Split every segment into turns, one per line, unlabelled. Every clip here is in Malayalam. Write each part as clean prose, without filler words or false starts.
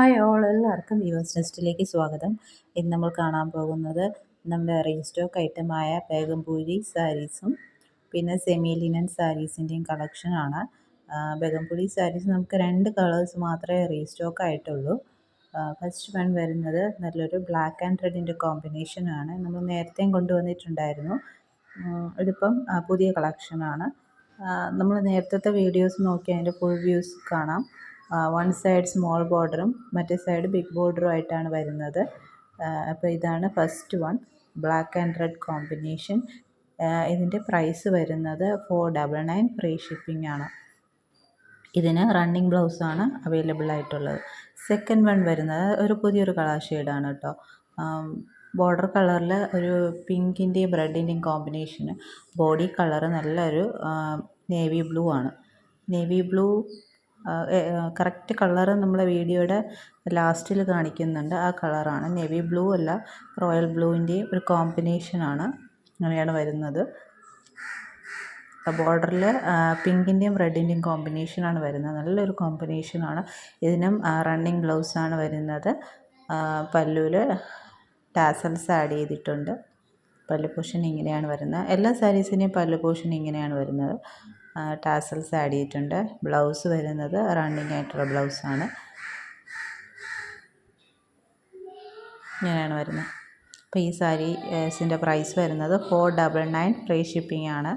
ഹായ് ഓൾ, എല്ലാവർക്കും വ്യൂവേഴ്സ് നെസ്റ്റിലേക്ക് സ്വാഗതം. ഇന്ന് നമ്മൾ കാണാൻ പോകുന്നത് നമ്മുടെ റീസ്റ്റോക്ക് ഐറ്റമായ ബേഗംപൂരി സാരീസും പിന്നെ സെമി ലിനൻ സാരീസിൻ്റെയും കളക്ഷനാണ്. ബേഗംപൂരി സാരീസ് നമുക്ക് 2 കളേഴ്സ് മാത്രമേ റീസ്റ്റോക്ക് ആയിട്ടുള്ളൂ. ഫസ്റ്റ് വൺ വരുന്നത് നല്ലൊരു ബ്ലാക്ക് ആൻഡ് റെഡിൻ്റെ കോമ്പിനേഷനാണ്. നമ്മൾ നേരത്തെയും കൊണ്ടുവന്നിട്ടുണ്ടായിരുന്നു. ഇതിപ്പം പുതിയ കളക്ഷനാണ്. നമ്മൾ നേരത്തെ വീഡിയോസ് നോക്കി അതിൻ്റെ ഫുൾ വ്യൂസ് കാണാം. വൺ സൈഡ് സ്മോൾ ബോർഡറും മറ്റേ സൈഡ് ബിഗ് ബോർഡറും ആയിട്ടാണ് വരുന്നത്. അപ്പോൾ ഇതാണ് first one, black and red combination. ഇതിൻ്റെ പ്രൈസ് വരുന്നത് 499 ഫ്രീ ഷിപ്പിംഗ് ആണ്. ഇതിന് റണ്ണിങ് ബ്ലൗസാണ് അവൈലബിൾ ആയിട്ടുള്ളത്. സെക്കൻഡ് വൺ വരുന്നത് ഒരു പുതിയൊരു കളർ ഷെയ്ഡാണ് കേട്ടോ. ബോർഡർ കളറിൽ ഒരു പിങ്കിൻ്റെയും റെഡിൻ്റെയും കോമ്പിനേഷന്. ബോഡി കളറ് നല്ലൊരു നേവി ബ്ലൂ ആണ്. നേവി ബ്ലൂ കറക്റ്റ് കളറ് നമ്മളെ വീഡിയോയുടെ ലാസ്റ്റിൽ കാണിക്കുന്നുണ്ട്. ആ കളറാണ്. നേവി ബ്ലൂ അല്ല, റോയൽ ബ്ലൂവിൻ്റെയും ഒരു കോമ്പിനേഷനാണ്. അങ്ങനെയാണ് വരുന്നത്. ബോർഡറിൽ പിങ്കിൻ്റെയും റെഡിൻ്റെയും കോമ്പിനേഷനാണ് വരുന്നത്. നല്ലൊരു കോമ്പിനേഷനാണ്. ഇതിനും റണ്ണിങ് ബ്ലൗസാണ് വരുന്നത്. പല്ലുവിൽ ടാസൽസ് ആഡ് ചെയ്തിട്ടുണ്ട്. പല്ലു പോർഷൻ ഇങ്ങനെയാണ് വരുന്നത്. എല്ലാ സാരീസിൻ്റെയും പല്ലു പോർഷൻ ഇങ്ങനെയാണ് വരുന്നത്. ടാസൽസ് ആഡ് ചെയ്തിട്ടുണ്ട്. ബ്ലൗസ് വരുന്നത് റണ്ണിങ് ആയിട്ടുള്ള ബ്ലൗസാണ്. ഇങ്ങനെയാണ് വരുന്നത്. അപ്പോൾ ഈ സാരീസിൻ്റെ പ്രൈസ് വരുന്നത് 499 ഫ്രീ ഷിപ്പിംഗ് ആണ്.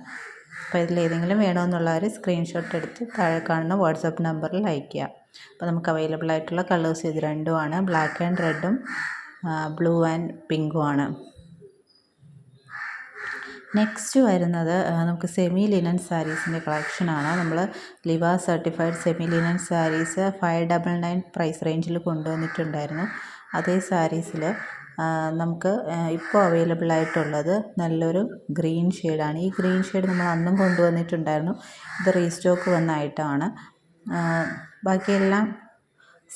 അപ്പോൾ ഇതിലേതെങ്കിലും വേണമെന്നുള്ളവർ സ്ക്രീൻഷോട്ട് എടുത്ത് താഴെ കാണുന്ന വാട്സപ്പ് നമ്പറിൽ അയയ്ക്കുക. അപ്പോൾ നമുക്ക് അവൈലബിൾ ആയിട്ടുള്ള കളേഴ്സ് ഇത് രണ്ടുമാണ്. ബ്ലാക്ക് ആൻഡ് റെഡും ബ്ലൂ ആൻഡ് പിങ്കും ആണ്. നെക്സ്റ്റ് വരുന്നത് നമുക്ക് സെമി ലിനൻ സാരീസിൻ്റെ കളക്ഷനാണ്. നമ്മൾ Liva certified semi linen sarees 599 price റേഞ്ചിൽ കൊണ്ടുവന്നിട്ടുണ്ടായിരുന്നു. അതേ സാരീസിൽ നമുക്ക് ഇപ്പോൾ അവൈലബിൾ ആയിട്ടുള്ളത് നല്ലൊരു ഗ്രീൻ ഷെയ്ഡാണ്. ഈ ഗ്രീൻ ഷെയ്ഡ് നമ്മൾ അന്നും കൊണ്ടുവന്നിട്ടുണ്ടായിരുന്നു. ഇത് റീസ്റ്റോക്ക് വന്നായിട്ടാണ്. ബാക്കിയെല്ലാം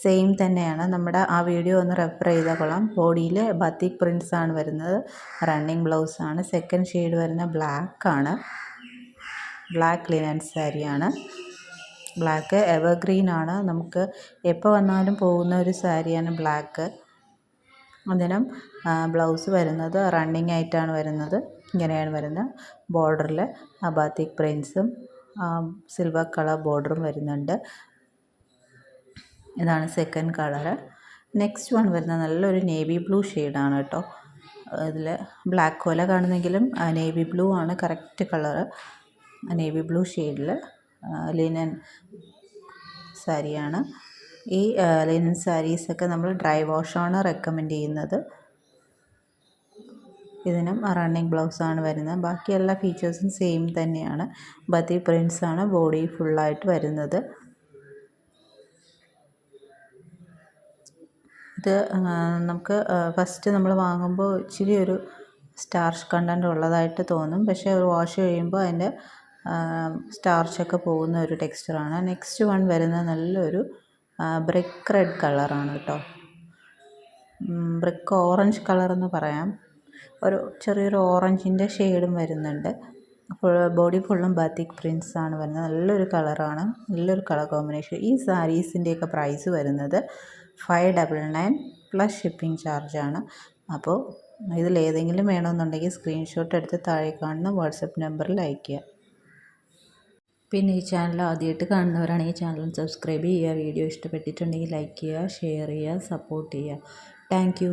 സെയിം തന്നെയാണ്. നമ്മുടെ ആ വീഡിയോ ഒന്ന് റെഫർ ചെയ്താൽ കൊള്ളാം. ബോഡിയിൽ ബത്തിക് പ്രിൻറ്റ്സ് ആണ് വരുന്നത്. റണ്ണിങ് ബ്ലൗസാണ്. സെക്കൻഡ് ഷെയ്ഡ് വരുന്ന ബ്ലാക്കാണ്. ബ്ലാക്ക് ലിനൻ സാരിയാണ്. ബ്ലാക്ക് എവർഗ്രീൻ ആണ്. നമുക്ക് എപ്പോൾ വന്നാലും പോകുന്ന ഒരു സാരിയാണ് ബ്ലാക്ക്. അതിനും ബ്ലൗസ് വരുന്നത് റണ്ണിങ് ആയിട്ടാണ് വരുന്നത്. ഇങ്ങനെയാണ് വരുന്നത്. ബോർഡറിൽ ബത്തിക് പ്രിൻറ്റ്സും സിൽവർ കളർ ബോർഡറും വരുന്നുണ്ട്. ഇതാണ് സെക്കൻഡ് കളറ്. നെക്സ്റ്റ് വൺ വരുന്നത് നല്ലൊരു നേവി ബ്ലൂ ഷെയ്ഡാണ് കേട്ടോ. ഇതിൽ ബ്ലാക്ക് പോലെ കാണുന്നെങ്കിലും നേവി ബ്ലൂ ആണ് കറക്റ്റ് കളറ്. നേവി ബ്ലൂ ഷെയ്ഡിൽ ലിനൻ സാരിയാണ്. ഈ ലിനൻ സാരീസൊക്കെ നമ്മൾ ഡ്രൈ വാഷാണ് റെക്കമെൻഡ് ചെയ്യുന്നത്. ഇതിനും റണ്ണിങ് ബ്ലൗസാണ് വരുന്നത്. ബാക്കി എല്ലാ ഫീച്ചേഴ്സും സെയിം തന്നെയാണ്. ബത്തി പ്രിൻറ്റ്സാണ് ബോഡി ഫുള്ളായിട്ട് വരുന്നത്. ഇത് നമുക്ക് ഫസ്റ്റ് നമ്മൾ വാങ്ങുമ്പോൾ ഇച്ചിരി ഒരു സ്റ്റാർച്ച് കണ്ടൻറ്റ് ഉള്ളതായിട്ട് തോന്നും. പക്ഷേ ഒരു വാഷ് കഴിയുമ്പോൾ അതിൻ്റെ സ്റ്റാർച്ചൊക്കെ പോകുന്ന ഒരു ടെക്സ്ചറാണ്. നെക്സ്റ്റ് വൺ വരുന്നത് നല്ലൊരു ബ്രിക്ക് റെഡ് കളറാണ് കേട്ടോ. ബ്രിക്ക് ഓറഞ്ച് കളറെന്ന് പറയാം. ഒരു ചെറിയൊരു ഓറഞ്ചിൻ്റെ ഷെയ്ഡും വരുന്നുണ്ട്. ബോഡി ഫുള്ളും ബാത്തിക് പ്രിൻറ്റ്സ് ആണ് വരുന്നത്. നല്ലൊരു കളറാണ്. നല്ലൊരു കളർ കോമ്പിനേഷൻ. ഈ സാരീസിൻ്റെയൊക്കെ പ്രൈസ് വരുന്നത് 599 പ്ലസ് ഷിപ്പിംഗ് ചാർജാണ്. അപ്പോൾ ഇതിലേതെങ്കിലും വേണമെന്നുണ്ടെങ്കിൽ സ്ക്രീൻഷോട്ട് എടുത്ത് താഴെ കാണുന്ന വാട്സപ്പ് നമ്പറിൽ അയയ്ക്കുക. പിന്നെ ഈ ചാനൽ ആദ്യമായിട്ട് കാണുന്നവരാണെങ്കിൽ ഈ ചാനൽ സബ്സ്ക്രൈബ് ചെയ്യുക. വീഡിയോ ഇഷ്ടപ്പെട്ടിട്ടുണ്ടെങ്കിൽ ലൈക്ക് ചെയ്യുക, ഷെയർ ചെയ്യുക, സപ്പോർട്ട് ചെയ്യുക. Thank you.